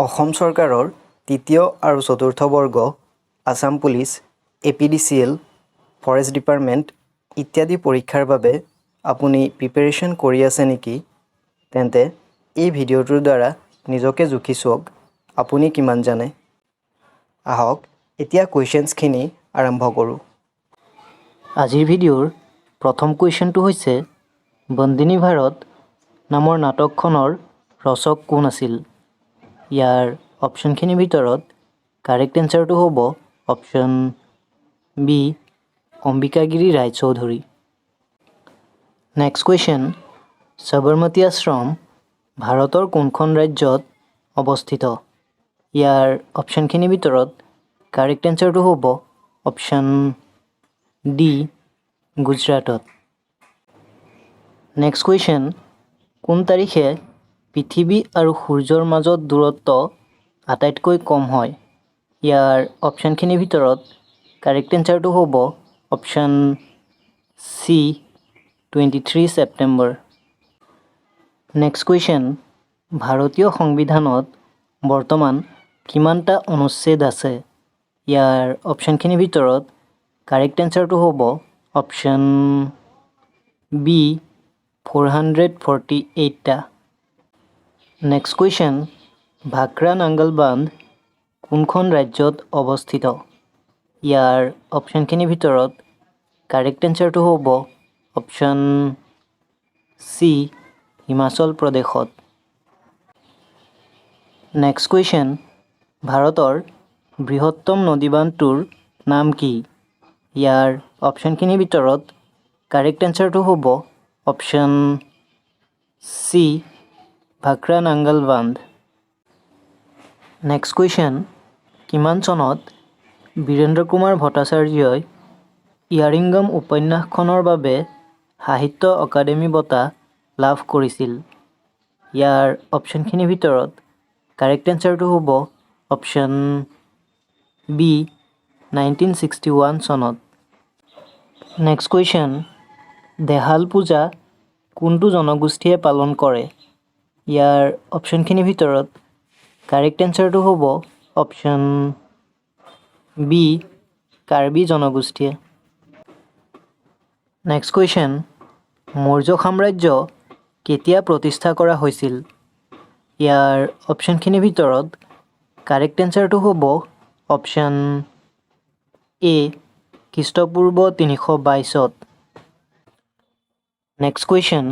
অসম চৰকাৰৰ তৃতীয় আৰু চতুৰ্থ বৰ্গ, Assam police, APDCL, forest department ইত্যাদি পৰীক্ষাৰ বাবে আপুনি প্ৰিপেৰেশ্যন কৰি আছে নেকি? তেন্তে এই ভিডিঅ'টোৰ দ্বাৰা নিজকে জুখি চাওক আপুনি কিমান জানে। আহক এতিয়া কুৱেশ্যনছখিনি আৰম্ভ কৰোঁ। আজিৰ ভিডিঅ'ৰ প্ৰথম কুৱেশ্যনটো হৈছে বন্দিনী ভাৰত নামৰ নাটকখনৰ ৰচক কোন আছিল? ইয়াৰ অপশ্যনখিনিৰ ভিতৰত কাৰেক্ট এনচাৰটো হ'ব option B Ambikagiri Raichoudhury. Next question, Sabarmati Ashram ভাৰতৰ কোনখন ৰাজ্যত অৱস্থিত? ইয়াৰ অপশ্যনখিনিৰ ভিতৰত কাৰেক্ট এনচাৰটো হ'ব অপশ্যন ডি গুজৰাটত। নেক্সট কুৱেশ্যন, কোন তাৰিখে পৃথিৱী আৰু সূৰ্যৰ মাজত দূৰত্ব আটাইতকৈ কম হয়? ইয়াৰ অপশ্যনখিনিৰ ভিতৰত কাৰেক্ট এনচাৰটো হ'ব option C 23 September. Next question, ভাৰতীয় সংবিধানত বৰ্তমান কিমানটা অনুচ্ছেদ আছে? ইয়াৰ অপশ্যনখিনিৰ ভিতৰত কাৰেক্ট এনচাৰটো হ'ব অপশ্যন বি 448টা। নেক্সট কুৱেশ্যন, ভাক্ৰা নাংগল বান্ধ কোনখন ৰাজ্যত অৱস্থিত? ইয়াৰ অপশ্যনখিনিৰ ভিতৰত কাৰেক্ট এনচাৰটো হ'ব অপশ্যন চি হিমাচল প্ৰদেশত। নেক্সট কুৱেশ্যন, ভাৰতৰ বৃহত্তম নদীবান্ধটোৰ নাম কি? ইয়াৰ অপশ্যনখিনিৰ ভিতৰত কাৰেক্ট এনচাৰটো হ'ব অপশ্যন চি ভাক্ৰা নাংগল বান্ধ। নেক্সট কুৱেশ্যন, কিমান চনত বীৰেন্দ্ৰ কুমাৰ ভট্টাচাৰ্যই ইয়াৰিংগম উপন্যাসখনৰ বাবে সাহিত্য অকাডেমী বঁটা লাভ কৰিছিল? ইয়াৰ অপশ্যনখিনিৰ ভিতৰত কাৰেক্ট এনচাৰটো হ'ব অপশ্যন বি 1961 চনত। নেক্সট কুৱেশ্যন, দেহাল পূজা কোনটো জনগোষ্ঠীয়ে পালন কৰে? ইয়াৰ অপশ্যনখিনিৰ ভিতৰত কাৰেক্ট এনচাৰটো হ'ব অপশ্যন বি কাৰ্বি জনগোষ্ঠীয়ে। নেক্সট কুৱেশ্যন, মৌৰ্য সাম্ৰাজ্য কেতিয়া প্ৰতিষ্ঠা কৰা হৈছিল? ইয়াৰ অপশ্যনখিনিৰ ভিতৰত কাৰেক্ট এনচাৰটো হ'ব অপশ্যন এ খ্ৰীষ্টপূৰ্ব 322ত। নেক্সট কুৱেশ্যন,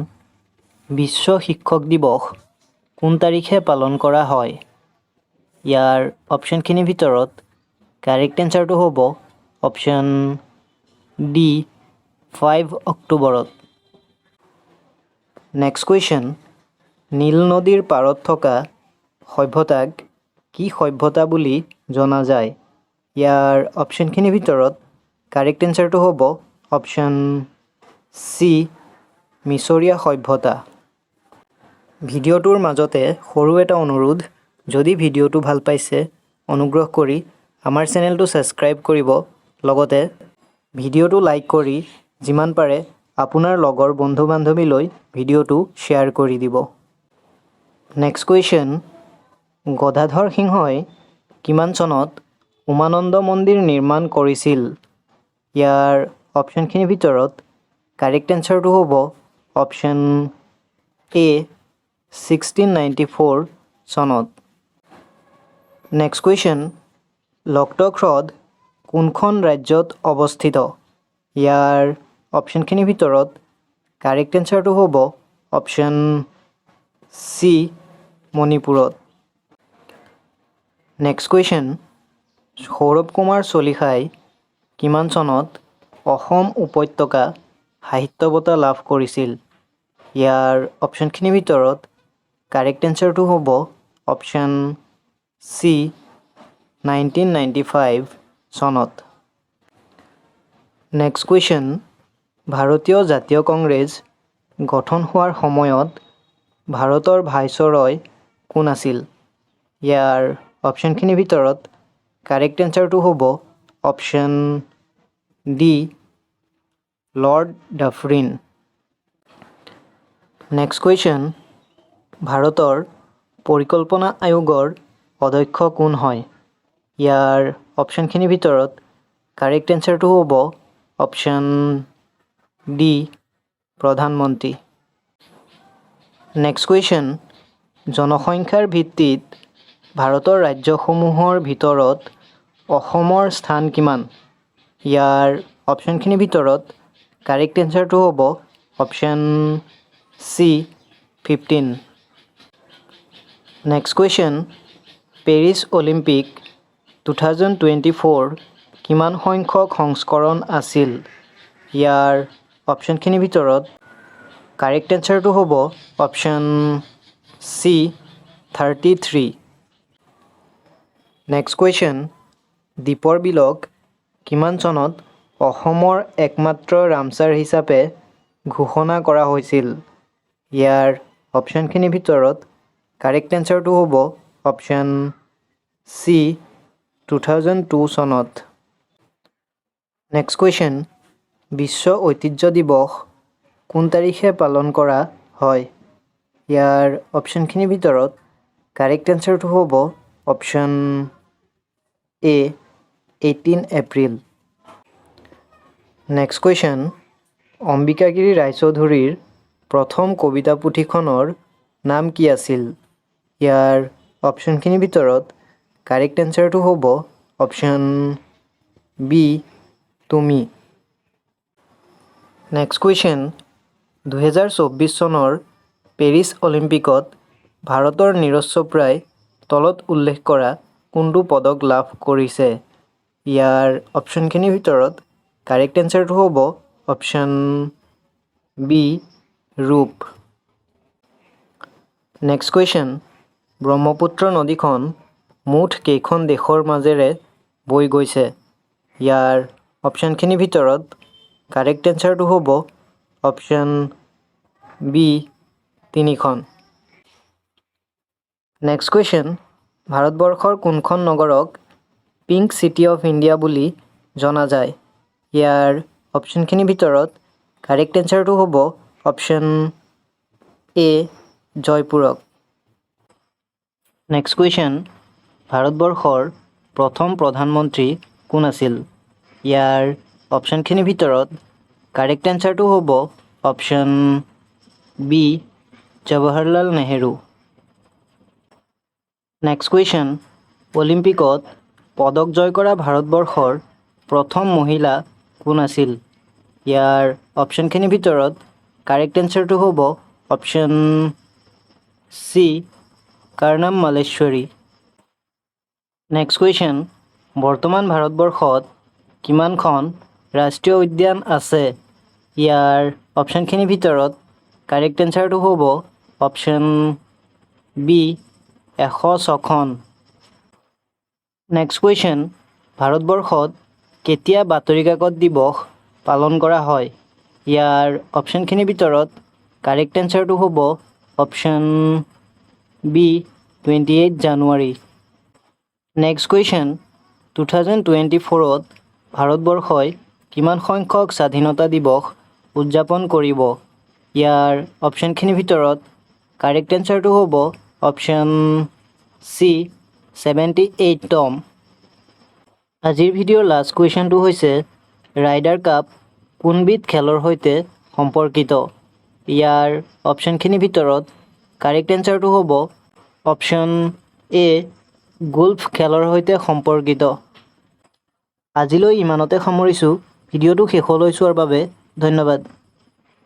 বিশ্ব শিক্ষক দিৱস কোন তাৰিখে পালন কৰা হয়? ইয়াৰ অপশ্যনখিনিৰ ভিতৰত কাৰেক্ট এনচাৰটো হ'ব অপশ্যন ডি 5 অক্টোবৰত। নেক্সট কুৱেশ্যন, নীল নদীৰ পাৰত থকা সভ্যতাক কি সভ্যতা বুলি জনা যায়? ইয়াৰ অপশ্যনখিনিৰ ভিতৰত কাৰেক্ট এনচাৰটো হ'ব অপশ্যন চি মিছৰীয়া সভ্যতা। ভিডিঅ'টোৰ মাজতে সৰু এটা অনুৰোধ, যদি ভিডিঅ'টো ভাল পাইছে অনুগ্ৰহ কৰি আমাৰ চেনেলটো ছাবস্ক্ৰাইব কৰিব, লগতে ভিডিঅ'টো লাইক কৰি যিমান পাৰে আপোনাৰ লগৰ বন্ধু বান্ধৱীলৈ ভিডিঅ'টো শ্বেয়াৰ কৰি দিব। নেক্সট কুৱেশ্যন, গদাধৰ সিংহই কিমান চনত উমানন্দ মন্দিৰ নিৰ্মাণ কৰিছিল? ইয়াৰ অপশ্যনখিনিৰ ভিতৰত কাৰেক্ট এনচাৰটো হ'ব অপশ্যন এ 1694 চনত। নেক্সট কুৱেশ্যন, লকটক হ্ৰদ কোনখন ৰাজ্যত অৱস্থিত? ইয়াৰ অপশ্যনখিনিৰ ভিতৰত কাৰেক্ট এনচাৰটো হ'ব অপশ্যন চি মণিপুৰত। নেক্সট কুৱেশ্যন, সৌৰভ কুমাৰ চলিহাই কিমান চনত অসম উপত্যকা সাহিত্য বঁটা লাভ কৰিছিল? ইয়াৰ অপশ্যনখিনিৰ ভিতৰত কাৰেক্ট এনচাৰটো হ'ব অপশ্যন চি 1995 চনত। নেক্সট কুৱেশ্যন, ভাৰতীয় জাতীয় কংগ্ৰেছ গঠন হোৱাৰ সময়ত ভাৰতৰ ভাইচৰয় কোন আছিল? ইয়াৰ অপশ্যনখিনিৰ ভিতৰত কাৰেক্ট এনচাৰটো হ'ব option D Lord Dufferin. Next question, ভাৰতৰ পৰিকল্পনা আয়োগৰ অধ্যক্ষ কোন হয়? ইয়াৰ অপশ্যনখিনিৰ ভিতৰত কাৰেক্ট এনচাৰটো হ'ব অপশ্যন ডি প্ৰধানমন্ত্ৰী। নেক্সট কুৱেশ্যন, জনসংখ্যাৰ ভিত্তিত ভাৰতৰ ৰাজ্যসমূহৰ ভিতৰত অসমৰ স্থান কিমান? ইয়াৰ অপশ্যনখিনিৰ ভিতৰত কাৰেক্ট এনচাৰটো হ'ব option C 15। Next question, Paris Olympic 2024 কিমান সংখ্যক সংস্কৰণ আছিল? ইয়াৰ অপশ্যনখিনিৰ ভিতৰত কাৰেক্ট এনচাৰটো হ'ব অপশ্যন চি 33। নেক্সট কুৱেশ্যন, দীপৰ বিলক কিমান চনত অসমৰ একমাত্ৰ ৰামছাৰ হিচাপে ঘোষণা কৰা হৈছিল? ইয়াৰ অপশ্যনখিনিৰ ভিতৰত কাৰেক্ট এনচাৰটো হ'ব অপশ্যন চি 2002 চনত। নেক্সট কুৱেশ্যন, বিশ্ব ঐতিহ্য দিৱস কোন তাৰিখে পালন কৰা হয়? ইয়াৰ অপশ্যনখিনিৰ ভিতৰত কাৰেক্ট এনচাৰটো হ'ব option A 18 April. Next question, Ambikagiri ৰায়চৌধুৰীৰ প্ৰথম কবিতা পুথিখনৰ নাম কি আছিল? ইয়াৰ অপশ্যনখিনিৰ ভিতৰত কাৰেক্ট এনচাৰটো হ'ব অপশ্যন বি তুমি। নেক্সট কুৱেশ্যন, 2024 চনৰ পেৰিছ অলিম্পিকত ভাৰতৰ নীৰজ চোপ্ৰাই তলত উল্লেখ কৰা কোনটো পদক লাভ কৰিছে? ইয়াৰ অপশ্যনখিনিৰ ভিতৰত কাৰেক্ট এনচাৰটো হ'ব অপশ্যন বি ৰূপ। নেক্সট কুৱেশ্যন, ব্ৰহ্মপুত্ৰ নদীখন মুঠ কেইখন দেশৰ মাজেৰে বৈ গৈছে? ইয়াৰ অপশ্যনখিনিৰ ভিতৰত কাৰেক্ট এনচাৰটো হ'ব অপশ্যন বি 3খন। নেক্সট কুৱেশ্যন, ভাৰতবৰ্ষৰ কোনখন নগৰক পিংক চিটি অফ ইণ্ডিয়া বুলি জনা যায়? ইয়াৰ অপশ্যনখিনিৰ ভিতৰত কাৰেক্ট এনচাৰটো হ'ব অপশ্যন এ জয়পুৰক। নেক্সট কুৱেশ্যন, ভাৰতবৰ্ষৰ প্ৰথম প্ৰধানমন্ত্ৰী কোন আছিল? ইয়াৰ অপশ্যনখিনিৰ ভিতৰত কাৰেক্ট এনচাৰটো হ'ব option B Jawaharlal Nehru. Next question, অলিম্পিকত পদক জয় কৰা ভাৰতবৰ্ষৰ প্ৰথম মহিলা কোন আছিল? ইয়াৰ অপশ্যনখিনিৰ ভিতৰত কাৰেক্ট এনচাৰটো হ'ব option C কৰ্ণম Malleswari. Next question, বৰ্তমান ভাৰতবৰ্ষত কিমানখন ৰাষ্ট্ৰীয় উদ্যান আছে? ইয়াৰ অপশ্যনখিনিৰ ভিতৰত কাৰেক্ট এনচাৰটো হ'ব অপশ্যন বি 106খন। নেক্সট কুৱেশ্যন, ভাৰতবৰ্ষত কেতিয়া বাতৰি কাকত দিৱস পালন কৰা হয়? ইয়াৰ অপশ্যনখিনিৰ ভিতৰত কাৰেক্ট এনচাৰটো হ'ব অপশ্যন বি 28 জানুৱাৰী। নেক্সট কুৱেশ্যন, 2024ত ভাৰতবৰ্ষই কিমান সংখ্যক স্বাধীনতা দিৱস উদযাপন কৰিব? ইয়াৰ অপশ্যনখিনিৰ ভিতৰত কাৰেক্ট এনচাৰটো হ'ব অপশ্যন চি 78তম। আজিৰ ভিডিঅ'ৰ লাষ্ট কুৱেশ্যনটো হৈছে ৰাইডাৰ কাপ কোনবিধ খেলৰ সৈতে সম্পৰ্কিত? ইয়াৰ অপশ্যনখিনিৰ ভিতৰত কাৰেক্ট এনচাৰটো হ'ব অপশ্যন এ গল্ফ খেলৰ সৈতে সম্পৰ্কিত। আজিলৈ ইমানতে সামৰিছোঁ। ভিডিঅ'টো শেষলৈ চোৱাৰ বাবে ধন্যবাদ।